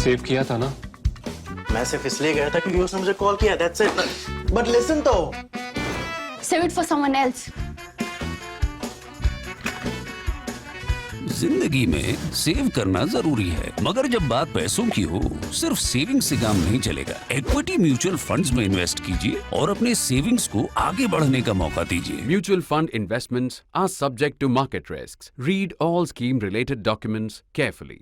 Save किया था ना? मैं सिर्फ इसलिए गया था क्योंकि उसने मुझे कॉल किया, that's it. But listen तो. Save it for someone else. जिंदगी में सेव करना जरूरी है, मगर जब बात पैसों की हो, सिर्फ सेविंग से काम नहीं चलेगा। इक्विटी म्यूचुअल फंड्स में इन्वेस्ट कीजिए और अपने सेविंग्स को आगे बढ़ने का मौका दीजिए। Mutual fund investments are subject to market risks. Read all scheme-related documents carefully.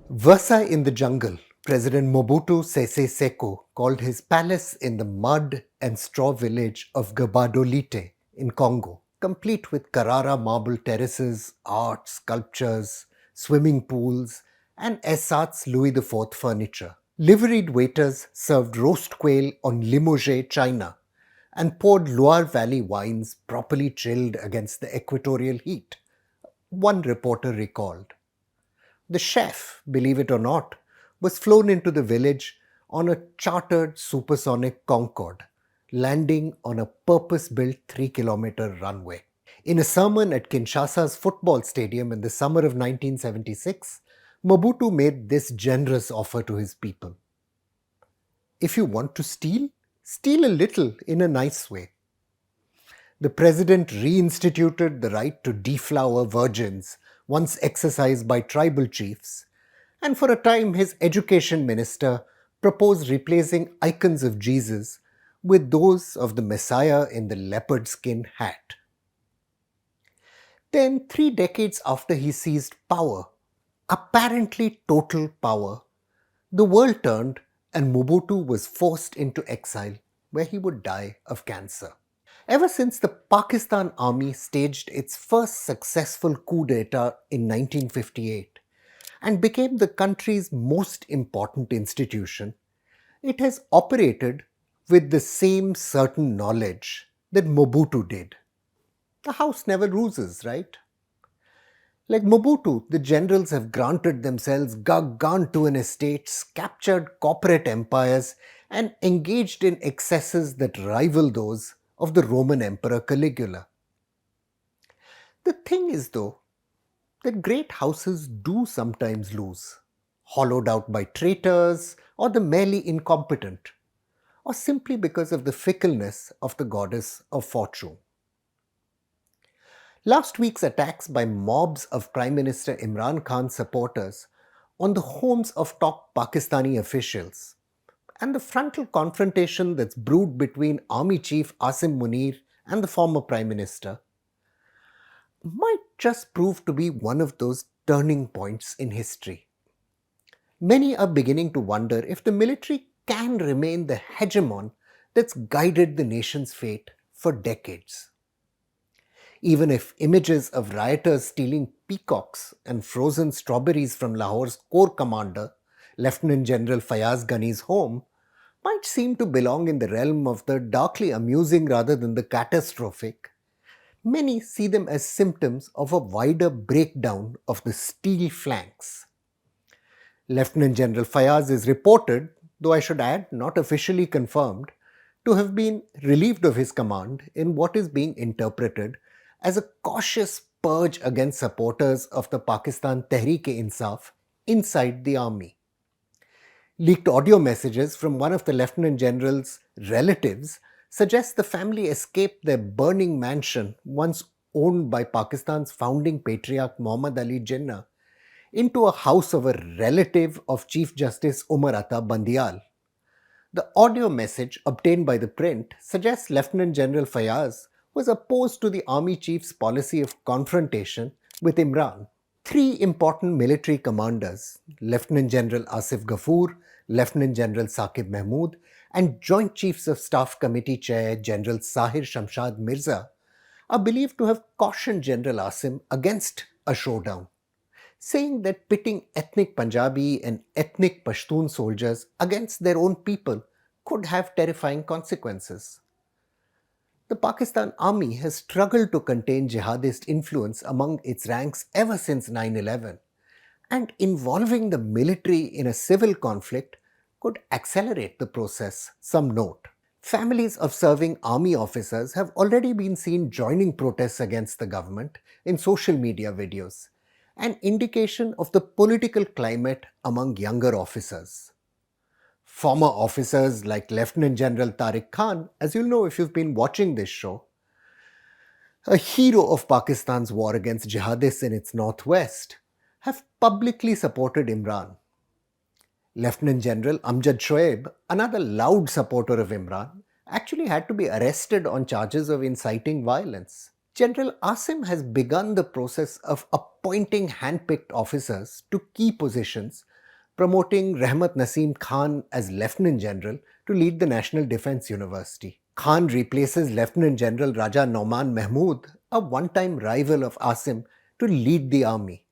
Versailles in the jungle. President Mobutu Sese Seko called his palace in the mud and straw village of Gbadolite in Congo, complete with Carrara marble terraces, art, sculptures, swimming pools, and Essat's Louis IV furniture. Liveried waiters served roast quail on Limoges china and poured Loire Valley wines properly chilled against the equatorial heat, one reporter recalled. The chef, believe it or not, was flown into the village on a chartered supersonic Concorde, landing on a purpose-built 3-kilometer runway. In a sermon at Kinshasa's football stadium in the summer of 1976, Mobutu made this generous offer to his people. If you want to steal, steal a little in a nice way. The president reinstituted the right to deflower virgins, once exercised by tribal chiefs, and for a time his education minister proposed replacing icons of Jesus with those of the Messiah in the leopard skin hat. Then, 3 decades after he seized power, apparently total power, the world turned and Mobutu was forced into exile, where he would die of cancer. Ever since the Pakistan army staged its first successful coup d'etat in 1958 and became the country's most important institution, it has operated with the same certain knowledge that Mobutu did. The house never loses, right? Like Mobutu, the generals have granted themselves gargantuan estates, captured corporate empires, and engaged in excesses that rival those of the Roman Emperor Caligula. The thing is, though, that great houses do sometimes lose, hollowed out by traitors or the merely incompetent, or simply because of the fickleness of the goddess of fortune. Last week's attacks by mobs of Prime Minister Imran Khan supporters on the homes of top Pakistani officials, and the frontal confrontation that's brewed between Army Chief Asim Munir and the former Prime Minister, might just prove to be one of those turning points in history. Many are beginning to wonder if the military can remain the hegemon that's guided the nation's fate for decades. Even if images of rioters stealing peacocks and frozen strawberries from Lahore's Corps Commander, Lieutenant General Fayaz Ghani's home, might seem to belong in the realm of the darkly amusing rather than the catastrophic, many see them as symptoms of a wider breakdown of the steel flanks. Lieutenant General Fayaz is reported, though I should add not officially confirmed, to have been relieved of his command in what is being interpreted as a cautious purge against supporters of the Pakistan Tehreek-e-Insaf inside the army. Leaked audio messages from one of the Lieutenant General's relatives suggest the family escaped their burning mansion, once owned by Pakistan's founding patriarch Muhammad Ali Jinnah, into a house of a relative of Chief Justice Umar Atta Bandial. The audio message obtained by ThePrint suggests Lieutenant General Fayaz was opposed to the army chief's policy of confrontation with Imran. 3 important military commanders, Lieutenant General Asif Ghafoor, Lieutenant General Saqib Mahmood, and Joint Chiefs of Staff Committee Chair General Sahir Shamshad Mirza, are believed to have cautioned General Asim against a showdown, saying that pitting ethnic Punjabi and ethnic Pashtun soldiers against their own people could have terrifying consequences. The Pakistan Army has struggled to contain jihadist influence among its ranks ever since 9/11, and involving the military in a civil conflict could accelerate the process, some note. Families of serving army officers have already been seen joining protests against the government in social media videos, an indication of the political climate among younger officers. Former officers like Lieutenant General Tariq Khan, as you'll know if you've been watching this show, a hero of Pakistan's war against jihadists in its northwest, have publicly supported Imran. Lieutenant General Amjad Shoaib, another loud supporter of Imran, actually had to be arrested on charges of inciting violence. General Asim has begun the process of appointing hand-picked officers to key positions, promoting Rahmat Naseem Khan as Lieutenant General to lead the National Defence University. Khan replaces Lieutenant General Raja Nauman Mahmood, a one-time rival of Asim, to lead the army.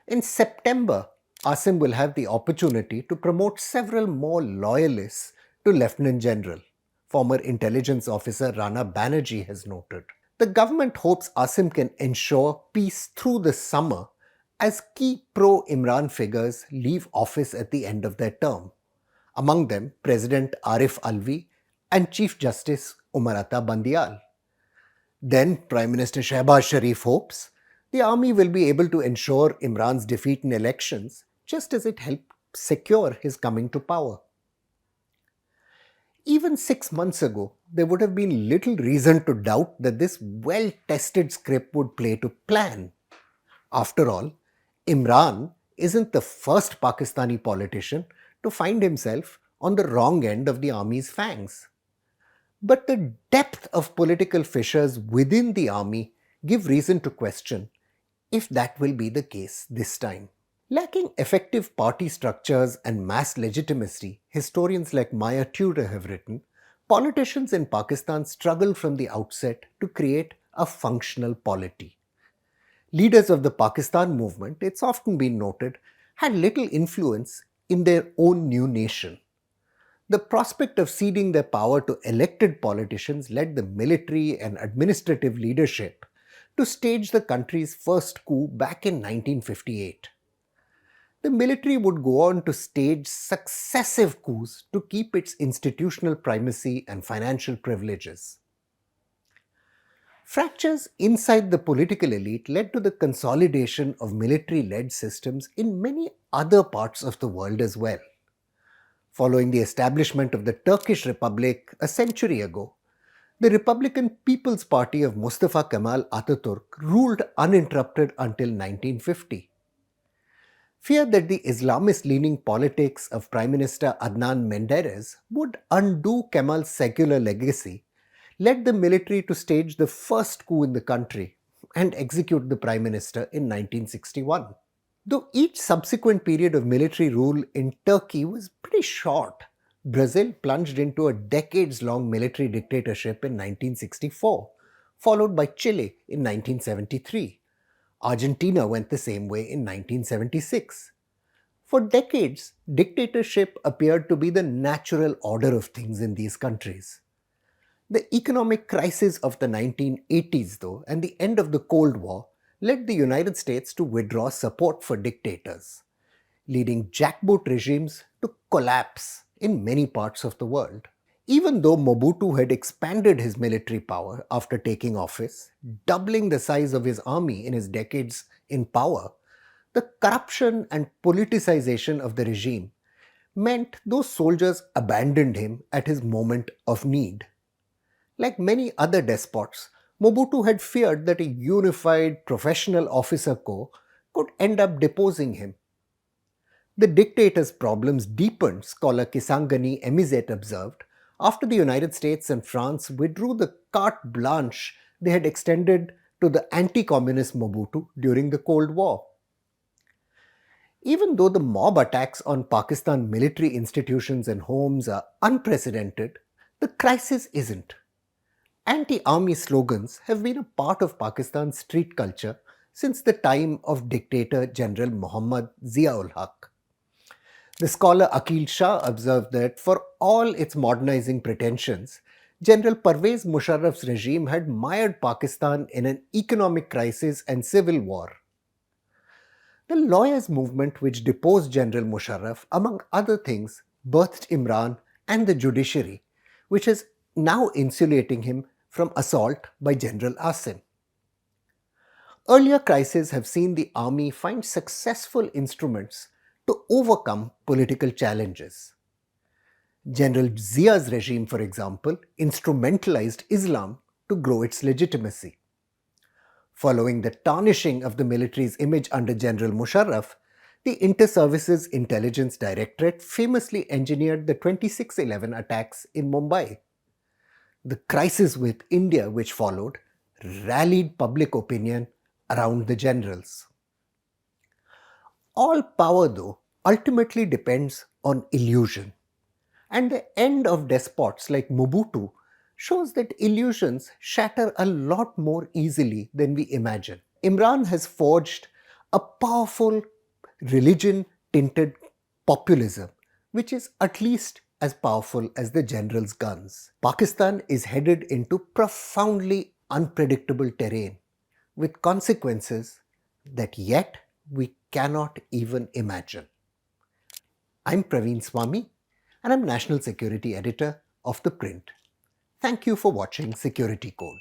In September, Asim will have the opportunity to promote several more loyalists to Lieutenant General, former intelligence officer Rana Banerjee has noted. The government hopes Asim can ensure peace through the summer as key pro-Imran figures leave office at the end of their term. Among them, President Arif Alvi and Chief Justice Umar Ata Bandial. Then Prime Minister Shehbaz Sharif hopes the army will be able to ensure Imran's defeat in elections, just as it helped secure his coming to power. Even 6 months ago, there would have been little reason to doubt that this well-tested script would play to plan. After all, Imran isn't the first Pakistani politician to find himself on the wrong end of the army's fangs. But the depth of political fissures within the army give reason to question if that will be the case this time. Lacking effective party structures and mass legitimacy, historians like Maya Tudor have written, politicians in Pakistan struggled from the outset to create a functional polity. Leaders of the Pakistan movement, it's often been noted, had little influence in their own new nation. The prospect of ceding their power to elected politicians led the military and administrative leadership to stage the country's first coup back in 1958. The military would go on to stage successive coups to keep its institutional primacy and financial privileges. Fractures inside the political elite led to the consolidation of military-led systems in many other parts of the world as well. Following the establishment of the Turkish Republic a century ago, the Republican People's Party of Mustafa Kemal Ataturk ruled uninterrupted until 1950. Fear that the Islamist-leaning politics of Prime Minister Adnan Menderes would undo Kemal's secular legacy led the military to stage the first coup in the country and execute the Prime Minister in 1961. Though each subsequent period of military rule in Turkey was pretty short, Brazil plunged into a decades-long military dictatorship in 1964, followed by Chile in 1973. Argentina went the same way in 1976. For decades, dictatorship appeared to be the natural order of things in these countries. The economic crisis of the 1980s, though, and the end of the Cold War led the United States to withdraw support for dictators, leading jackboot regimes to collapse in many parts of the world. Even though Mobutu had expanded his military power after taking office, doubling the size of his army in his decades in power, the corruption and politicization of the regime meant those soldiers abandoned him at his moment of need. Like many other despots, Mobutu had feared that a unified professional officer corps could end up deposing him. The dictator's problems deepened, scholar Kisangani Emizet observed, after the United States and France withdrew the carte blanche they had extended to the anti-communist Mobutu during the Cold War. Even though the mob attacks on Pakistan military institutions and homes are unprecedented, the crisis isn't. Anti-army slogans have been a part of Pakistan's street culture since the time of dictator General Muhammad Zia-ul Haq. The scholar Akil Shah observed that for all its modernizing pretensions, General Pervez Musharraf's regime had mired Pakistan in an economic crisis and civil war. The lawyers' movement which deposed General Musharraf, among other things, birthed Imran and the judiciary, which is now insulating him from assault by General Asim. Earlier crises have seen the army find successful instruments to overcome political challenges. General Zia's regime, for example, instrumentalized Islam to grow its legitimacy. Following the tarnishing of the military's image under General Musharraf, the Inter-Services Intelligence Directorate famously engineered the 26/11 attacks in Mumbai. The crisis with India which followed rallied public opinion around the generals. All power, though, ultimately depends on illusion. And the end of despots like Mobutu shows that illusions shatter a lot more easily than we imagine. Imran has forged a powerful religion-tinted populism, which is at least as powerful as the general's guns. Pakistan is headed into profoundly unpredictable terrain, with consequences that yet we cannot even imagine. I'm Praveen Swami, and I'm National Security Editor of ThePrint. Thank you for watching Security Code.